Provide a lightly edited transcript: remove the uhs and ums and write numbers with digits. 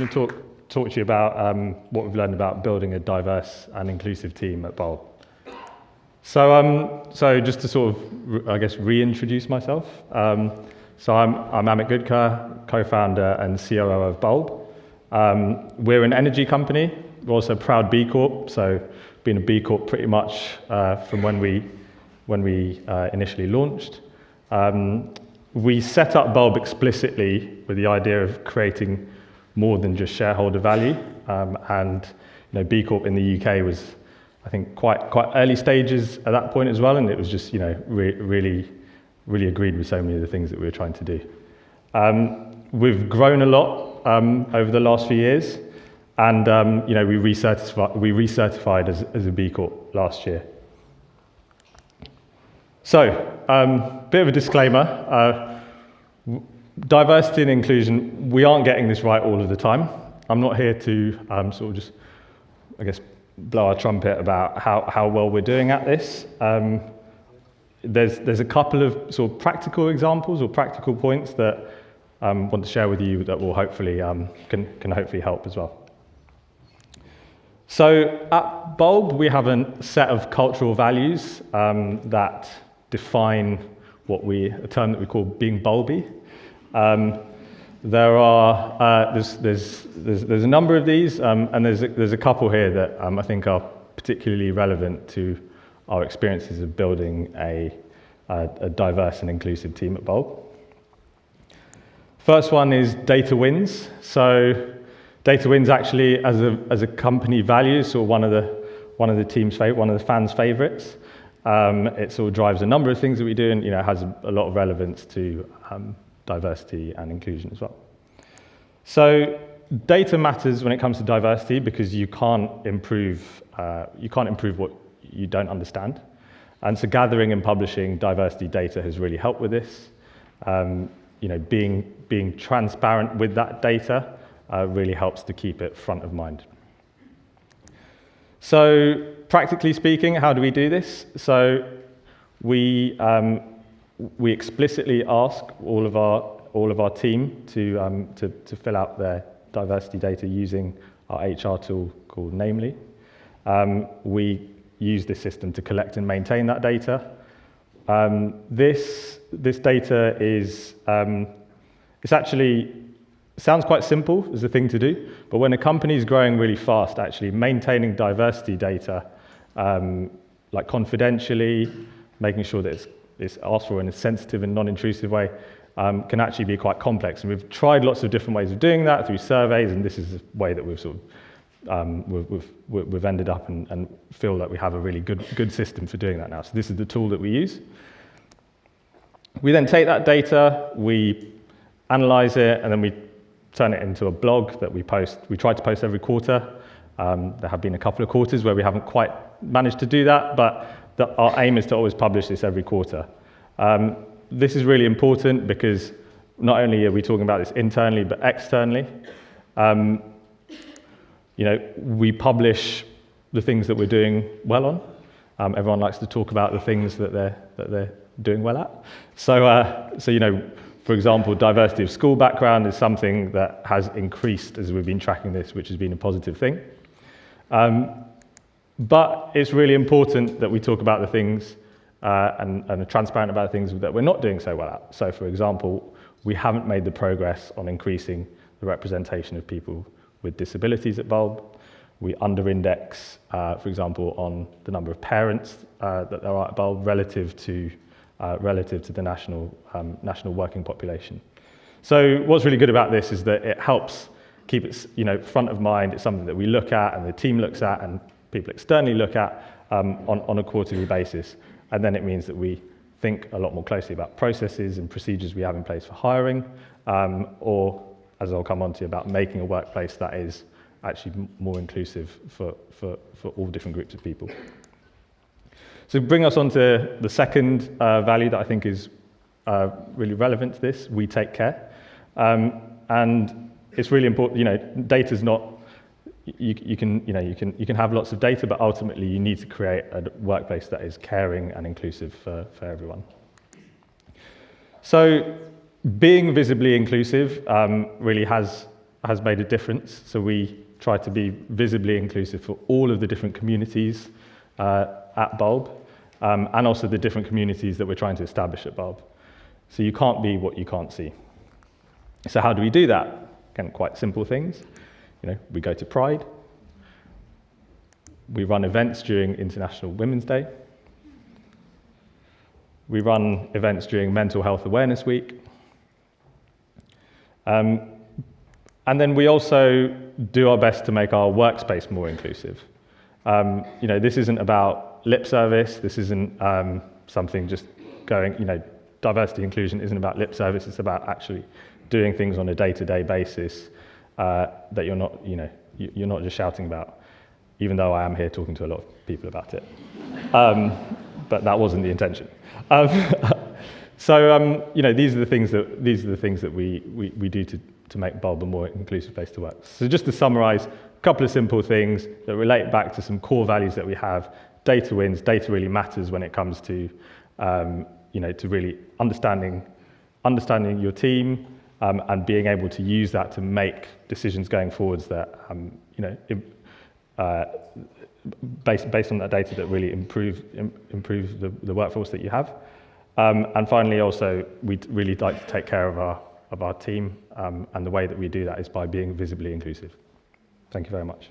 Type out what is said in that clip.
going to talk to you about what we've learned about building a diverse and inclusive team at Bulb. So just to sort of, I guess, reintroduce myself. So I'm Amit Gudka, co-founder and COO of Bulb. We're an energy company. We're also a proud B Corp, so been a B Corp pretty much from when we initially launched. We set up Bulb explicitly with the idea of creating more than just shareholder value, and B Corp in the UK was, I think, quite early stages at that point as well, and it was just really agreed with so many of the things that we were trying to do. We've grown a lot over the last few years, and we recertified as a B Corp last year. So, bit of a disclaimer. Diversity and inclusion, we aren't getting this right all of the time. I'm not here to sort of just, I guess, blow our trumpet about how well we're doing at this. There's a couple of sort of practical examples or practical points that I want to share with you that will hopefully can hopefully help as well. So at Bulb, we have a set of cultural values that define a term that we call being bulby. There's a number of these, and there's a couple here that I think are particularly relevant to our experiences of building a diverse and inclusive team at Bulb. First one is data wins. So data wins actually as a company value, so one of the team's favorite, one of the fans' favorites. It sort of drives a number of things that we do, and has a lot of relevance to diversity and inclusion as well. So data matters when it comes to diversity because you can't improve what you don't understand, and so gathering and publishing diversity data has really helped with this. Being transparent with that data really helps to keep it front of mind. So practically speaking, how do we do this? So we explicitly ask all of our team to fill out their diversity data using our HR tool called Namely. We use this system to collect and maintain that data. This data is it's actually sounds quite simple as a thing to do, but when a company is growing really fast, actually maintaining diversity data, like confidentially, making sure that it's asked for in a sensitive and non-intrusive way, can actually be quite complex. And we've tried lots of different ways of doing that through surveys, and this is the way that we've sort of we've ended up and feel that we have a really good system for doing that now. So this is the tool that we use. We then take that data, we analyze it, and then we turn it into a blog that we post. We try to post every quarter. There have been a couple of quarters where we haven't quite managed to do that, but our aim is to always publish this every quarter. This is really important because not only are we talking about this internally, but externally. We publish the things that we're doing well on. Everyone likes to talk about the things that they're doing well at. So for example, diversity of school background is something that has increased as we've been tracking this, which has been a positive thing. But it's really important that we talk about the things and are transparent about the things that we're not doing so well at. So, for example, we haven't made the progress on increasing the representation of people with disabilities at Bulb. We under-index, for example, on the number of parents that there are at Bulb relative to the national working population. So what's really good about this is that it helps keep it front of mind. It's something that we look at and the team looks at and people externally look at on a quarterly basis. And then it means that we think a lot more closely about processes and procedures we have in place for hiring, or, as I'll come on to, about making a workplace that is actually more inclusive for all different groups of people. So bring us on to the second value that I think is really relevant to this. We take care, and it's really important. Data's not. You can have lots of data, but ultimately you need to create a workplace that is caring and inclusive for everyone. So being visibly inclusive really has has made a difference. So we try to be visibly inclusive for all of the different communities at Bulb, and also the different communities that we're trying to establish at Bulb. So you can't be what you can't see. So how do we do that? Again, quite simple things. We go to Pride. We run events during International Women's Day. We run events during Mental Health Awareness Week. And then we also do our best to make our workspace more inclusive. This isn't about lip service. This isn't something just going, diversity inclusion isn't about lip service. It's about actually doing things on a day-to-day basis that you're not just shouting about, even though I am here talking to a lot of people about it. But that wasn't the intention. So these are the things that we do to make Bulb a more inclusive place to work. So just to summarize, a couple of simple things that relate back to some core values that we have. Data wins. Data really matters when it comes to to really understanding your team and being able to use that to make decisions going forwards that based on that data that really improve the workforce that you have. And finally, also, we'd really like to take care of our team, and the way that we do that is by being visibly inclusive. Thank you very much.